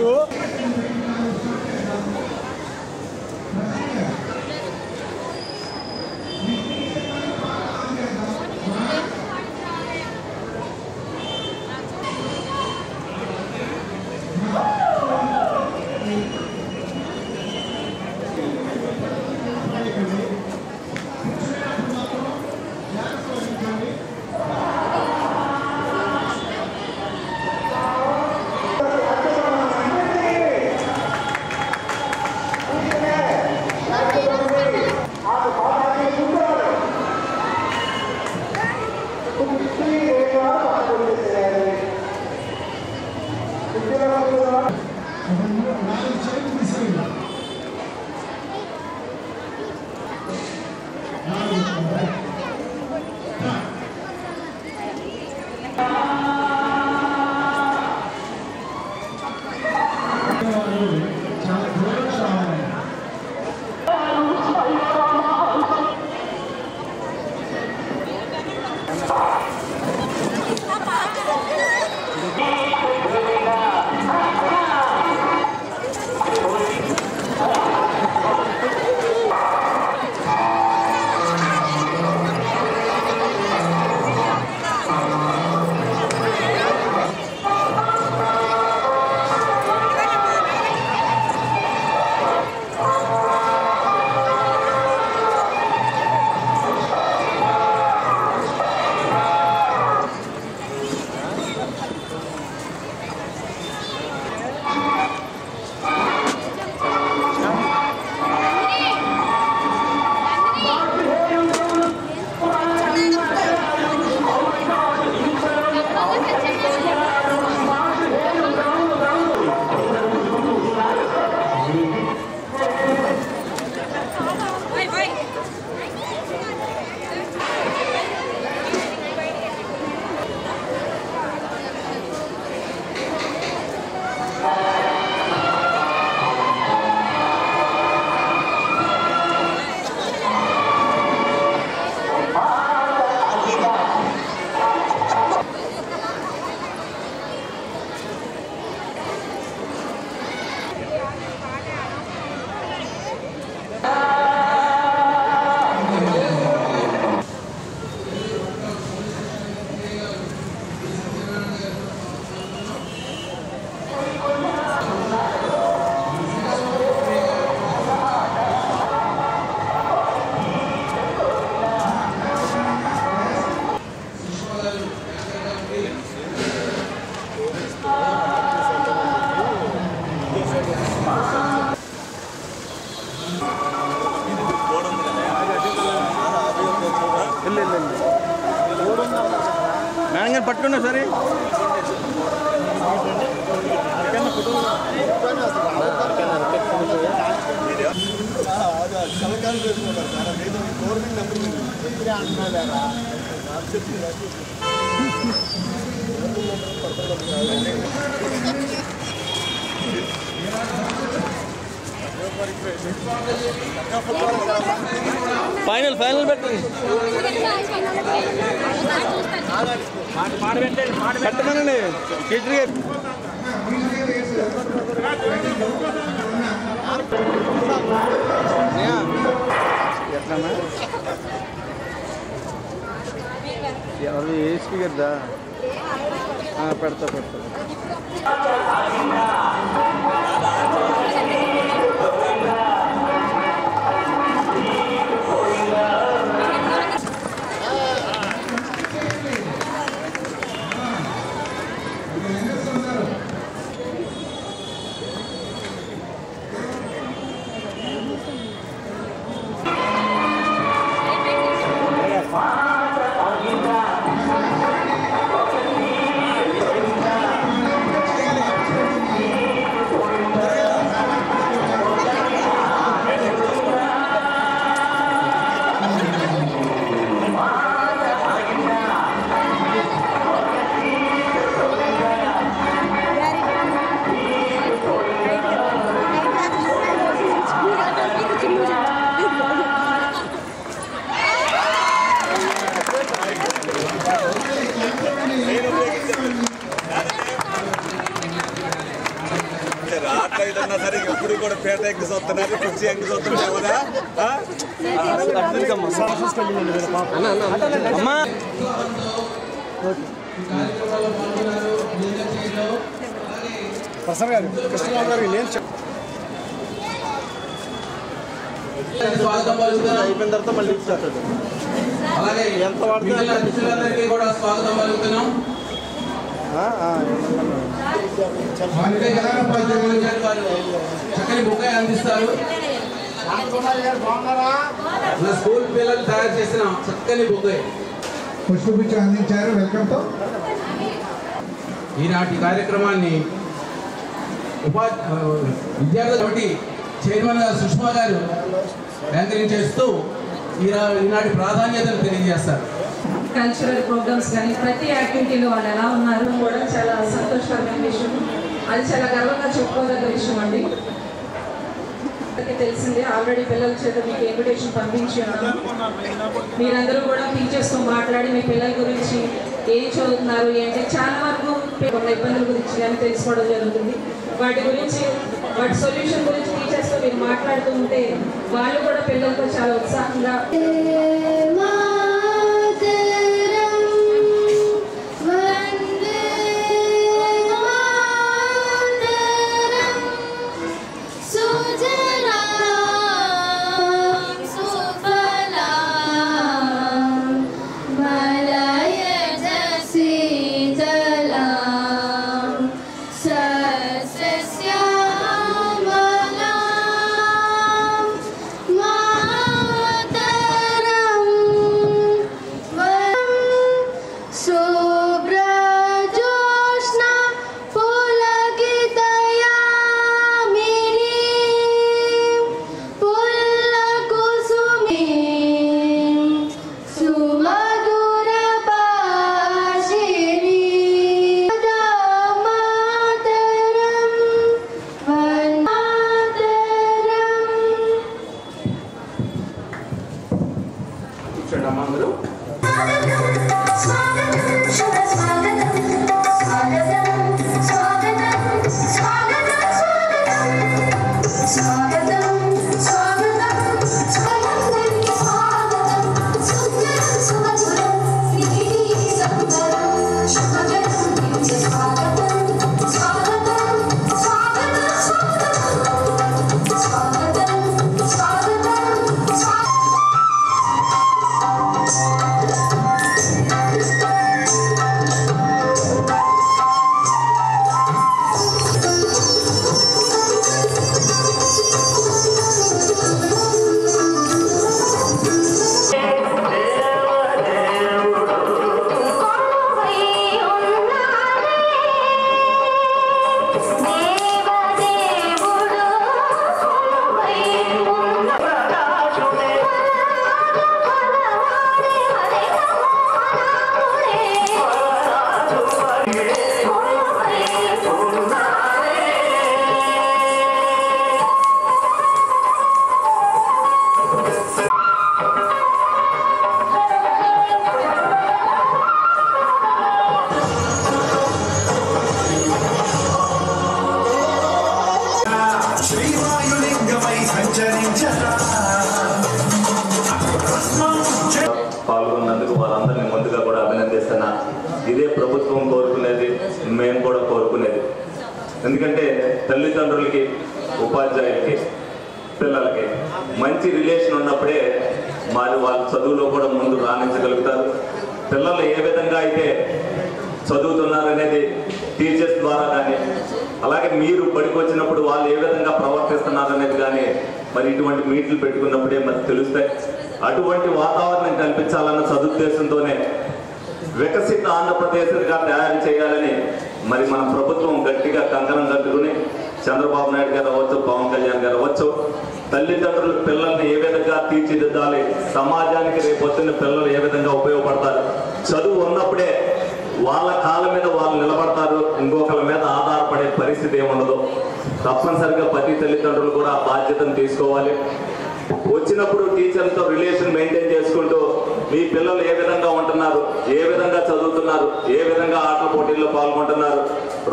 ఇప్పుడు మేడం పట్టుకున్నా సరే ఫైనల్ ఫైనల్ పెట్టండి పెట్టమనండి టీచర్ గారు ఎట్లన్నా ఎవరు ఏ స్పీకర్దా పెడతా పెడతా ఏదన్నా సరే ఎప్పుడు కూడా పేట ఎక్కి చూస్తున్నారు, కుర్చీ ఎక్కి చూస్తున్నారు కదా. ప్రసన్న గారు, కృష్ణబాబు గారు నేను స్వాగతం పలుకుతున్నాం. అయిపోయిన తర్వాత మళ్ళీ ఇచ్చేస్తాడు. అలాగే ఎంత వాడితే అతిథులందరికీ కూడా స్వాగతం పలుకుతున్నాం. చక్కని బుక్కాయి అందిస్తారు. మన స్కూల్ పిల్లలు తయారు చేసిన చక్కని బుక్కాయి పుష్పగుచ్చ అందించారు. వెల్కమ్ తో ఈనాటి కార్యక్రమాన్ని విద్యార్థుల కమిటీ చైర్మన్ గారు సుష్మా గారు యాంకరింగ్ చేస్తూ ఈనాటి ప్రాధాన్యతను తెలియజేస్తారు. కల్చరల్ ప్రోగ్రామ్స్ కానీ ప్రతి యాక్టివిటీలో వాళ్ళు ఎలా ఉన్నారు కూడా చాలా సంతోషకరమైన విషయం. అది చాలా గర్వంగా చెప్పుకోదగ్గ విషయం అండి. తెలిసిందే, ఆల్రెడీ పిల్లల చేత మీకు ఇన్విటేషన్ పంపించి ఉన్నాను. మీరందరూ కూడా టీచర్స్తో మాట్లాడి మీ పిల్లల గురించి ఏం చదువుతున్నారు ఏంటి చాలా వరకు ఉన్న ఇబ్బందుల గురించి కానీ తెలుసుకోవడం జరుగుతుంది. వాటి గురించి వాటి సొల్యూషన్ గురించి టీచర్స్తో మీరు మాట్లాడుతూ ఉంటే వాళ్ళు కూడా పిల్లలతో చాలా ఉత్సాహంగా పాల్గొన్నందుకు వాళ్ళందరినీ ముందుగా కూడా అభినందిస్తున్నా. ఇదే ప్రభుత్వం కోరుకునేది, మేము కూడా కోరుకునేది. ఎందుకంటే తల్లిదండ్రులకి, ఉపాధ్యాయులకి, పిల్లలకి మంచి రిలేషన్ ఉన్నప్పుడే వాళ్ళ చదువులో కూడా ముందు రాణించగలుగుతారు. పిల్లలు ఏ విధంగా అయితే చదువుతున్నారనేది టీచర్స్ ద్వారా కానీ, అలాగే మీరు బడికి వచ్చినప్పుడు వాళ్ళు ఏ విధంగా ప్రవర్తిస్తున్నారనేది కానీ మరి ఇటువంటి మీట్లు పెట్టుకున్నప్పుడే మరి తెలుస్తాయి. అటువంటి వాతావరణం కల్పించాలన్న సదుద్దేశంతోనే వికసిత ఆంధ్రప్రదేశ్గా తయారు చేయాలని మరి మన ప్రభుత్వం గట్టిగా కంకణం కట్టుకుని చంద్రబాబు నాయుడు గారు అవ్వచ్చు, పవన్ కళ్యాణ్ గారు అవ్వచ్చు, తల్లిదండ్రులు పిల్లల్ని ఏ విధంగా తీర్చిదిద్దాలి, సమాజానికి రేపొద్దున్న పిల్లలు ఏ విధంగా ఉపయోగపడతారు, చదువు ఉన్నప్పుడే వాళ్ళ కాళ్ళ మీద వాళ్ళు నిలబడతారు, ఇంకొకరి మీద ఆధారపడే పరిస్థితి ఏముండదు. తప్పనిసరిగా ప్రతి తల్లిదండ్రులు కూడా ఆ బాధ్యతను తీసుకోవాలి. వచ్చినప్పుడు టీచర్లతో రిలేషన్ మెయింటైన్ చేసుకుంటూ మీ పిల్లలు ఏ విధంగా ఉంటున్నారు, ఏ విధంగా చదువుతున్నారు, ఏ విధంగా ఆటల పోటీల్లో పాల్గొంటున్నారు,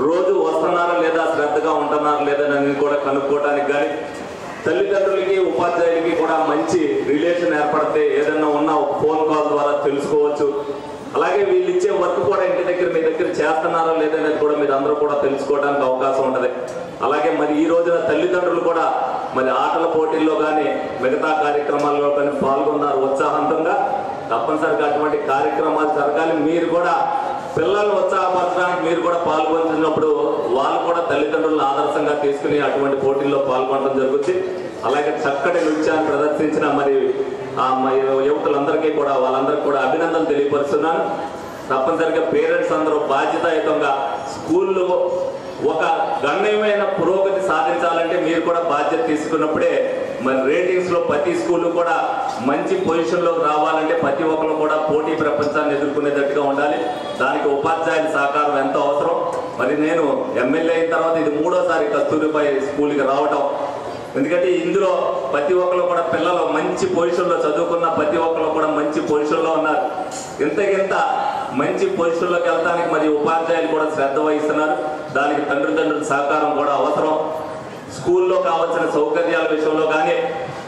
రోజు వస్తున్నారా లేదా, శ్రద్ధగా ఉంటున్నారా లేదా అని కూడా కనుక్కోవడానికి కానీ, తల్లిదండ్రులకి ఉపాధ్యాయులకి కూడా మంచి రిలేషన్ ఏర్పడితే ఏదన్నా ఉన్నా ఒక ఫోన్ కాల్ ద్వారా తెలుసుకోవచ్చు. అలాగే వీళ్ళు ఇచ్చే వర్క్ కూడా ఇంటి దగ్గర మీ దగ్గర చేస్తున్నారా లేదనేది కూడా మీరు అందరూ కూడా తెలుసుకోవడానికి అవకాశం ఉంటుంది. అలాగే మరి ఈ రోజున తల్లిదండ్రులు కూడా మరి ఆటల పోటీల్లో కానీ మిగతా కార్యక్రమాల్లో కానీ పాల్గొన్నారు ఉత్సాహంతంగా. తప్పనిసరిగా అటువంటి కార్యక్రమాలు జరగాలి. మీరు కూడా పిల్లల్ని ఉత్సాహపరచడానికి మీరు కూడా పాల్గొంటున్నప్పుడు వాళ్ళు కూడా తల్లిదండ్రులను ఆదర్శంగా తీసుకుని అటువంటి పోటీల్లో పాల్గొనడం జరుగుతుంది. అలాగే చక్కటి నృత్యాన్ని ప్రదర్శించిన మరి యువకులందరికీ కూడా వాళ్ళందరికీ కూడా అభినందనలు తెలియపరుస్తున్నాను. తప్పనిసరిగా పేరెంట్స్ అందరూ బాధ్యతాయుతంగా స్కూల్లో ఒక గణనీయమైన పురోగతి సాధించాలంటే మీరు కూడా బాధ్యత తీసుకున్నప్పుడే మరి రేటింగ్స్లో ప్రతి స్కూల్ కూడా మంచి పొజిషన్లో రావాలంటే ప్రతి ఒక్కరు కూడా పోటీ ప్రపంచాన్ని ఎదుర్కొనేటట్టుగా ఉండాలి. దానికి ఉపాధ్యాయుల సహకారం ఎంతో అవసరం. మరి నేను ఎమ్మెల్యే అయిన తర్వాత ఇది 3వ కస్తూరిబాయి స్కూల్కి రావటం. ఎందుకంటే ఇందులో ప్రతి ఒక్కరు కూడా పిల్లలు మంచి పొజిషన్లో చదువుకున్న ప్రతి ఒక్కరు కూడా మంచి పొజిషన్లో ఉన్నారు. ఇంతకింత మంచి పొజిషన్లోకి వెళ్ళడానికి మరి ఉపాధ్యాయులు కూడా శ్రద్ధ వహిస్తున్నారు. దానికి తల్లిదండ్రుల సహకారం కూడా అవసరం. స్కూల్లో కావాల్సిన సౌకర్యాల విషయంలో కానీ,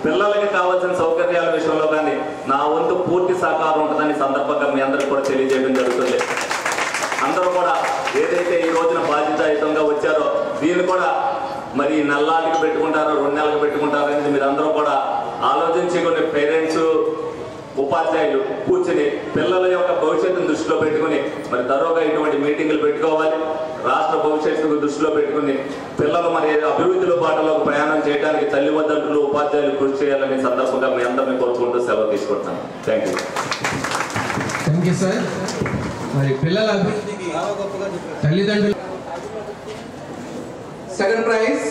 పిల్లలకి కావాల్సిన సౌకర్యాల విషయంలో కానీ నా వంతు పూర్తి సహకారం ఉంటుందని సందర్భంగా మీ అందరికీ కూడా తెలియజేయడం జరుగుతుంది. అందరూ కూడా ఏదైతే ఈ రోజున బాధ్యతాయుతంగా వచ్చారో దీన్ని కూడా మరి నెలకి పెట్టుకుంటారో 2 నెలలకు పెట్టుకుంటారో అనేది మీరు అందరూ కూడా ఆలోచించి కొన్ని పేరెంట్స్ ఉపాధ్యాయులు కూర్చుని పిల్లల యొక్క భవిష్యత్తును దృష్టిలో పెట్టుకుని మరి తరోగా ఇటువంటి మీటింగులు పెట్టుకోవాలి. రాష్ట్ర భవిష్యత్తుకు దృష్టిలో పెట్టుకుని పిల్లలు మరి అభివృద్ధిలో బాటలోకి ప్రయాణం చేయడానికి తల్లిదండ్రులు ఉపాధ్యాయులు కృషి చేయాలని సందర్భంగా మీ అందరినీ కోరుకుంటూ సెలవు తీసుకుంటాను. Thank you sir. మరి పిల్లల అభివృద్ధికి తల్లిదండ్రులు second prize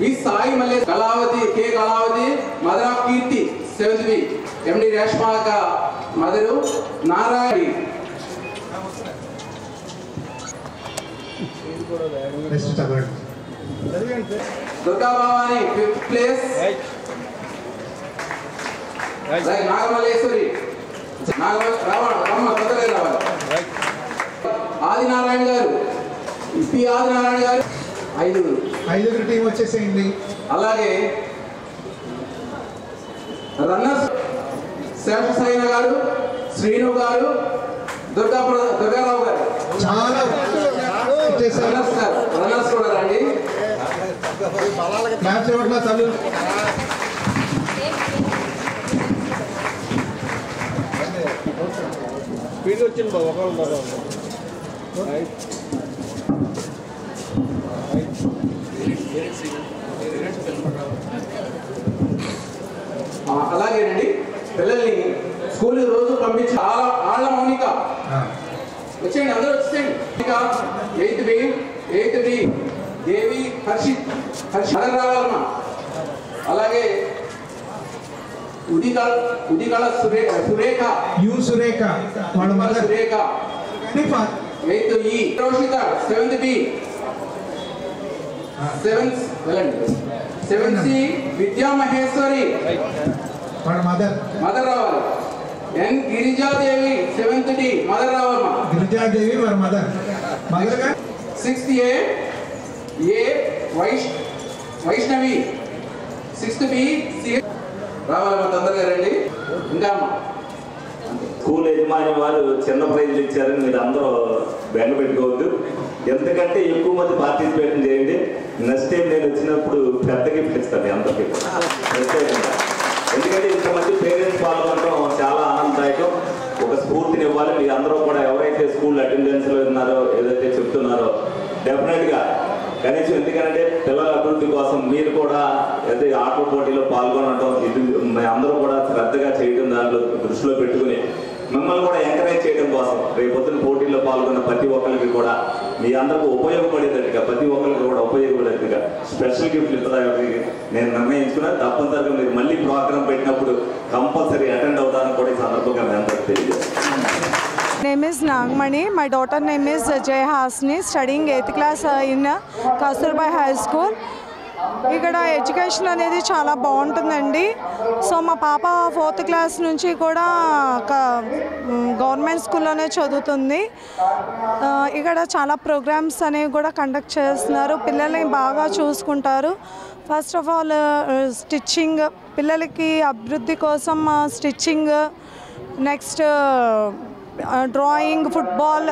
V Sai Malle Kalavathi K Kalavathi mother of Keerthi 7th B MD Reshma mother Narayana Durga Bhavani 5th place Nagamalleswari రావాలి. ఆదినారాయణ గారు పి ఆదినారాయణ గారు 5 టీం వచ్చేసేయండి. అలాగే రన్నర్స్ శేషసాయిన గారు, శ్రీను గారు, దుర్గారావు గారు చాలా రన్నర్స్ కూడా రండి. మ్యాచ్ ఇవ్వట్లా చదువు స్పీడ్ వచ్చింది బాబు. ఒకళ్ళు అలాగేనండి. పిల్లల్ని స్కూల్ రోజు పంపించి ఆళ్ళ మౌనిక వచ్చేయండి, అందరూ వచ్చేయండి. 8th B దేవి హర్షిత్ రావాలమ్మా. అలాగే ఉదికళ సురేఖ సురేఖ వాళ్ళ mother Surekha 8th E Roshitha 7th B 7th C విద్యా మహేశ్వరి వాళ్ళ మదర్ రావాలి. N Girijadevi 7th D mother రావాలమ్మా. గిరిజాదేవి వాళ్ళ mother 6th A Vaishnavi 6th B రావాలమ్మా. తొందరగా రండి. ఇంకా అమ్మా స్కూల్ యజమాని వారు చిన్న ప్రైజులు ఇచ్చారని మీరు అందరూ బెంగ పెట్టుకోవద్దు. ఎందుకంటే ఎక్కువ మంది పార్టిసిపేషన్ చేయండి. నెక్స్ట్ టైం నేను వచ్చినప్పుడు పెద్ద గిఫ్ట్ ఇస్తాను అందరికీ. ఎందుకంటే ఇంతమంది పేరెంట్స్ పాల్గొనడం చాలా ఆనందదాయకం. ఒక స్ఫూర్తిని ఇవ్వాలి. మీరు అందరూ కూడా ఎవరైతే స్కూల్ అటెండెన్స్లో ఉన్నారో ఏదైతే చెప్తున్నారో డెఫినెట్గా కనీసం ఎందుకంటే పిల్లల అభివృద్ధి కోసం మీరు కూడా ఏదైతే ఆటల పోటీలో పాల్గొనడం ఇది అందరూ కూడా శ్రద్ధగా చేయడం దాంట్లో దృష్టిలో పెట్టుకుని మిమ్మల్ని కూడా ఎంకరేజ్ చేయడం కోసం రేపొద్దున పోటీల్లో పాల్గొన్న ప్రతి ఒక్కరికి కూడా మీ అందరికీ ఉపయోగపడేటట్టుగా ప్రతి ఒక్కరికి కూడా ఉపయోగపడేట్టుగా స్పెషల్ గిఫ్ట్లు ఇవ్వడానికి నేను నిర్ణయించుకున్నా. తప్పనిసరిగా మీరు మళ్ళీ ప్రోగ్రామ్ పెట్టినప్పుడు కంపల్సరీ అటెండ్ అవుతానని కూడా ఈ సందర్భంగా మీ అందరికీ తెలియజేస్తాను. name is Nagmani. My daughter name is Jay Hasni, studying 8th class in Kasturbai High School. ఇక్కడ ఎడ్యుకేషన్ అనేది చాలా బాగుంటుందండి. సో మా పాప 4th క్లాస్ నుంచి కూడా గవర్నమెంట్ స్కూల్లోనే చదువుతుంది. ఇక్కడ చాలా ప్రోగ్రామ్స్ అనేవి కూడా కండక్ట్ చేస్తున్నారు. పిల్లల్ని బాగా చూసుకుంటారు. ఫస్ట్ ఆఫ్ ఆల్ స్టిచ్చింగ్, పిల్లలకి అభివృద్ధి కోసం stitching, next drawing, football,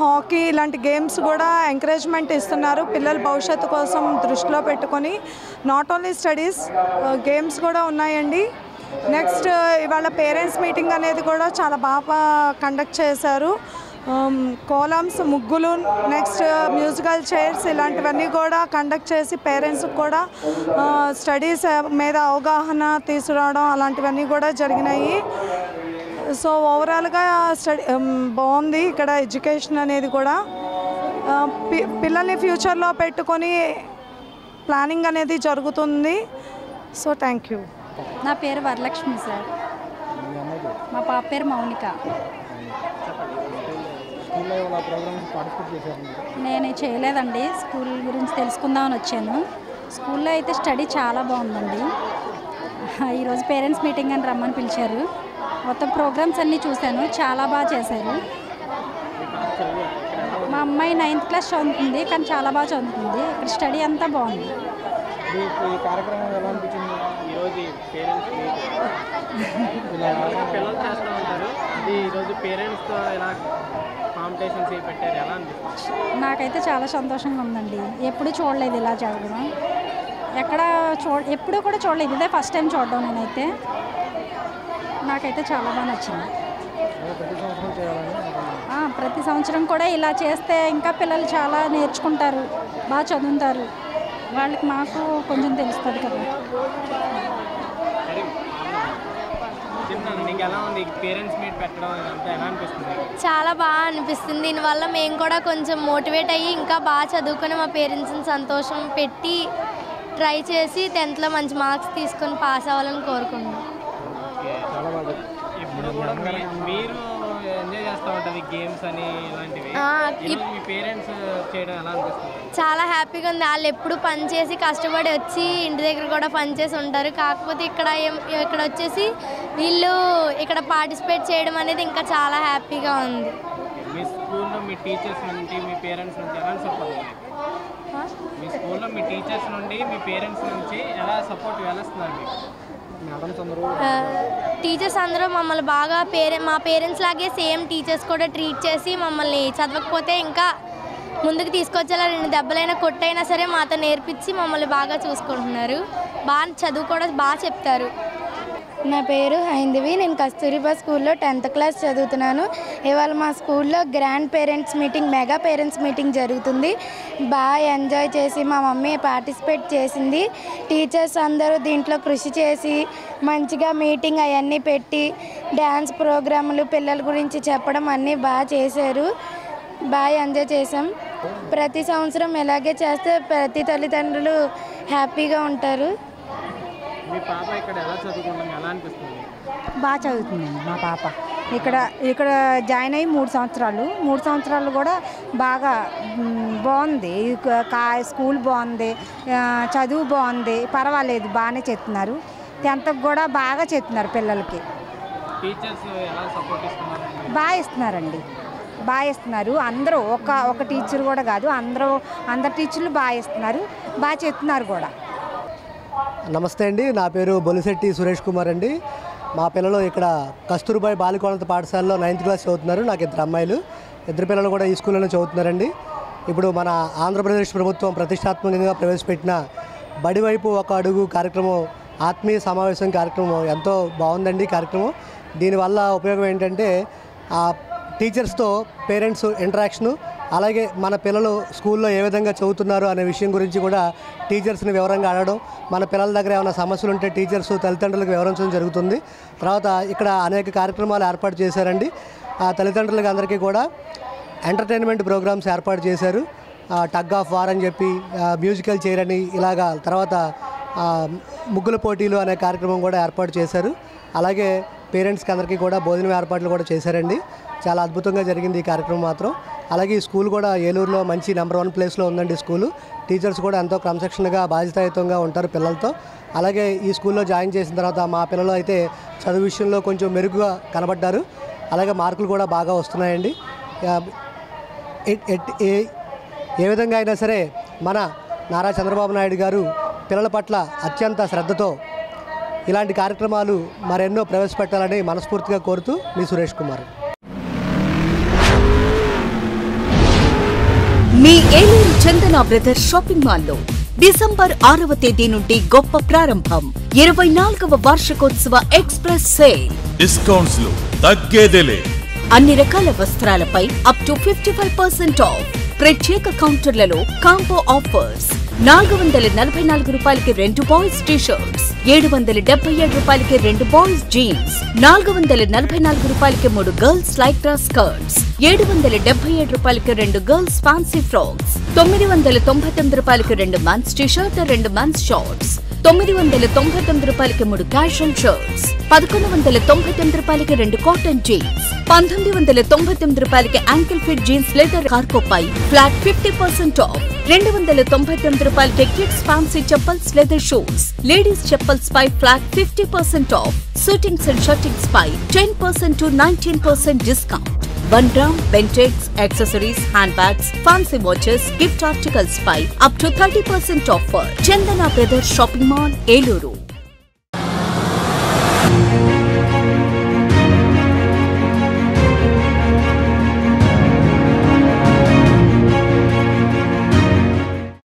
hockey ఇలాంటి గేమ్స్ కూడా ఎంకరేజ్మెంట్ ఇస్తున్నారు. పిల్లల భవిష్యత్తు కోసం దృష్టిలో పెట్టుకొని నాట్ ఓన్లీ స్టడీస్, గేమ్స్ కూడా ఉన్నాయండి. నెక్స్ట్ ఇవాళ పేరెంట్స్ మీటింగ్ అనేది కూడా చాలా బాగా కండక్ట్ చేశారు. కోలమ్స్, ముగ్గులు, నెక్స్ట్ మ్యూజికల్ చైర్స్ ఇలాంటివన్నీ కూడా కండక్ట్ చేసి పేరెంట్స్కి కూడా స్టడీస్ మీద అవగాహన తీసుకురావడం అలాంటివన్నీ కూడా జరిగినాయి. సో ఓవరాల్గా బాగుంది ఇక్కడ ఎడ్యుకేషన్ అనేది కూడా. పిల్లల్ని ఫ్యూచర్లో పెట్టుకొని ప్లానింగ్ అనేది జరుగుతుంది. So thank you. నా పేరు వరలక్ష్మి సార్. మా పాప పేరు మౌనిక. నేను చేయలేదండి, స్కూల్ గురించి తెలుసుకుందామని వచ్చాను. స్కూల్లో అయితే స్టడీ చాలా బాగుందండి. ఈరోజు పేరెంట్స్ మీటింగ్ అని రమ్మని పిలిచారు. మొత్తం ప్రోగ్రామ్స్ అన్నీ చూశాను, చాలా బాగా చేశారు. మా అమ్మాయి 9th క్లాస్ చదువుతుంది, కానీ చాలా బాగా చదువుతుంది. ఇక్కడ స్టడీ అంతా బాగుంది. ఈ కార్యక్రమం ఎలా అనిపించింది? ఈరోజు పేరెంట్స్ పిల్లలు చేస్తూ ఉంటారు, అది ఈరోజు పేరెంట్స్తో ఎలా కాంపిటీషన్స్ పెట్టారు, ఎలా అనిపిస్తుంది? నాకైతే చాలా సంతోషంగా ఉందండి. ఎప్పుడు చూడలేదు ఇలా జరగడం, ఎప్పుడూ కూడా చూడలేదు. ఇదే ఫస్ట్ టైం చూడడం నేనైతే. నాకైతే చాలా బాగా నచ్చింది. ప్రతి సంవత్సరం కూడా ఇలా చేస్తే ఇంకా పిల్లలు చాలా నేర్చుకుంటారు, బాగా చదువుతారు. వాళ్ళకి మాకు కొంచెం తెలుస్తుంది కదా. చాలా బాగా అనిపిస్తుంది. దీనివల్ల మేము కూడా కొంచెం మోటివేట్ అయ్యి ఇంకా బాగా చదువుకొని మా పేరెంట్స్ని సంతోషం పెట్టి ట్రై చేసి 10th మంచి మార్క్స్ తీసుకొని పాస్ అవ్వాలని కోరుకుంటున్నాం. మీరు ఎంజాయ్ చేస్తూ ఉంటుంది గేమ్స్ అని ఇలాంటివి, మీ పేరెంట్స్ చేయడం ఎలా అనిపిస్తుంది? చాలా హ్యాపీగా ఉంది. వాళ్ళు ఎప్పుడు పని చేసి కష్టపడి వచ్చి ఇంటి దగ్గర కూడా పని చేసి ఉంటారు. కాకపోతే ఇక్కడ వచ్చేసి వీళ్ళు ఇక్కడ పార్టిసిపేట్ చేయడం అనేది ఇంకా చాలా హ్యాపీగా ఉంది. మీ స్కూల్లో మీ టీచర్స్ నుండి మీ పేరెంట్స్ నుంచి ఎలా సపోర్ట్? మీ స్కూల్లో మీ టీచర్స్ నుండి మీ పేరెంట్స్ నుంచి ఎలా సపోర్ట్ వేస్తున్నారు మీకు? టీచర్స్ అందరూ మమ్మల్ని బాగా మా పేరెంట్స్ లాగే సేమ్ టీచర్స్ కూడా ట్రీట్ చేసి మమ్మల్ని చదవకపోతే ఇంకా ముందుకు తీసుకొచ్చేలా 2 దెబ్బలైనా కొట్టైనా సరే మాతో నేర్పించి మమ్మల్ని బాగా చూసుకుంటున్నారు. బాగా చదువు కూడా బాగా చెప్తారు. నా పేరు హైందవి. నేను కస్తూరిబా స్కూల్లో 10th క్లాస్ చదువుతున్నాను. ఇవాళ మా స్కూల్లో grand parents meeting, mega parents meeting జరుగుతుంది. బాగా ఎంజాయ్ చేసి మా మమ్మీ పార్టిసిపేట్ చేసింది. టీచర్స్ అందరూ దీంట్లో కృషి చేసి మంచిగా మీటింగ్ అవన్నీ పెట్టి డ్యాన్స్ ప్రోగ్రాములు పిల్లల గురించి చెప్పడం అన్నీ బాగా చేశారు. బాగా ఎంజాయ్ చేసాం. ప్రతి సంవత్సరం ఇలాగే చేస్తే ప్రతి తల్లిదండ్రులు హ్యాపీగా ఉంటారు. మీ పాప ఇక్కడ ఎలా చదువుకుంటుంది, ఎలా అనిపిస్తుంది? బాగా చదువుతుందండి మా పాప. ఇక్కడ జాయిన్ అయ్యి 3 సంవత్సరాలు. 3 సంవత్సరాలు కూడా బాగా బాగుంది. స్కూల్ బాగుంది, చదువు బాగుంది, పర్వాలేదు, బాగానే చెప్తున్నారు. 10th కూడా బాగా చెప్తున్నారు పిల్లలకి. టీచర్స్ ఎలా సపోర్ట్ ఇస్తున్నారు? బాగా ఇస్తున్నారండి, బాగా ఇస్తున్నారు. అందరూ ఒక టీచర్ కూడా కాదు, అందరు టీచర్లు బాగా ఇస్తున్నారు, బాగా చెప్తున్నారు కూడా. నమస్తే అండి, నా పేరు బొలిశెట్టి సురేష్ కుమార్ అండి. మా పిల్లలు ఇక్కడ కస్తూర్బాయ్ బాలికోన్నత పాఠశాలలో 9th క్లాస్ చదువుతున్నారు. నాకు 2 అమ్మాయిలు, 2 పిల్లలు కూడా ఈ స్కూల్లోనే చదువుతున్నారండి. ఇప్పుడు మన ఆంధ్రప్రదేశ్ ప్రభుత్వం ప్రతిష్టాత్మకంగా ప్రవేశపెట్టిన బడివైపు ఒక అడుగు కార్యక్రమం, ఆత్మీయ సమావేశం కార్యక్రమం ఎంతో బాగుందండి. కార్యక్రమం దీనివల్ల ఉపయోగం ఏంటంటే టీచర్స్తో పేరెంట్స్ ఇంటరాక్షను, అలాగే మన పిల్లలు స్కూల్లో ఏ విధంగా చదువుతున్నారు అనే విషయం గురించి కూడా టీచర్స్ని వివరంగా అడగడం, మన పిల్లల దగ్గర ఏమైనా సమస్యలు ఉంటే టీచర్స్ తల్లిదండ్రులకు వివరించడం జరుగుతుంది. తర్వాత ఇక్కడ అనేక కార్యక్రమాలు ఏర్పాటు చేశారండి. ఆ తల్లిదండ్రులకి అందరికీ కూడా ఎంటర్టైన్మెంట్ ప్రోగ్రామ్స్ ఏర్పాటు చేశారు. టగ్ ఆఫ్ వార్ అని చెప్పి, మ్యూజికల్ చైర్ అని, ఇలాగా తర్వాత ముగ్గుల పోటీలు అనే కార్యక్రమం కూడా ఏర్పాటు చేశారు. అలాగే పేరెంట్స్కి అందరికీ కూడా భోజనం ఏర్పాట్లు కూడా చేశారండి. చాలా అద్భుతంగా జరిగింది ఈ కార్యక్రమం మాత్రం. అలాగే ఈ స్కూల్ కూడా ఏలూరులో మంచి నెంబర్ 1 ప్లేస్లో ఉందండి. స్కూలు టీచర్స్ కూడా ఎంతో క్రమశిక్షణగా బాధ్యతాయుతంగా ఉంటారు పిల్లలతో. అలాగే ఈ స్కూల్లో జాయిన్ చేసిన తర్వాత మా పిల్లలు అయితే చదువు విషయంలో కొంచెం మెరుగుగా కనబడ్డారు. అలాగే మార్కులు కూడా బాగా వస్తున్నాయండి. ఏ విధంగా అయినా సరే మన నారా చంద్రబాబు నాయుడు గారు పిల్లల పట్ల అత్యంత శ్రద్ధతో ఇలాంటి కార్యక్రమాలు మరెన్నో ప్రవేశపెట్టాలని మనస్ఫూర్తిగా కోరుతూ మీ సురేష్ కుమార్. మీ ఏలూరు చందన బ్రదర్స్ షాపింగ్ మాల్లో డిసెంబర్ 6వ తేదీ నుండి గొప్ప ప్రారంభం. 24వ వార్షికోత్సవ ఎక్స్ప్రెస్ సేల్. డిస్కౌంట్స్ లో తగ్గేదేలే. అన్ని రకాల వస్త్రాలపై అప్ టు 55% ఆఫ్. ప్రత్యేక కౌంటర్లలో కాంబో ఆఫర్స్. 444 రూపాయలకి 2 బాయ్స్ టీ-షర్ట్స్, 777 రూపాయలకి 2 బాయ్స్ జీన్స్, 444 రూపాయలకి 3 గర్ల్స్ లైక్రా స్కర్ట్స్, 777 రూపాయలకి 2 గర్ల్స్ ఫ్యాన్సీ ఫ్రాక్స్, 999 రూపాయలకి 2 మెన్స్ టీ-షర్ట్, 2 మెన్స్ షార్ట్స్, 999 రూపాయలకి 3 క్యాజువల్ షర్ట్స్, 1199 రూపాయలకి 2 కాటన్ జీన్స్, 1999 రూపాయలకి ankle fit jeans leather cargo పై ఫ్లాట్ 50% ఆఫ్. 299 రూపాయలకి kids fancy chappals leather shoes, ladies chappals పై flat 50% off. Shootings and shirtings పై 10% to 19% discount. 1 gram Bentex, accessories, hand bags, fancy watches, gift articles పై up to 30% offer. Chandana brothers shopping mall, Eluru.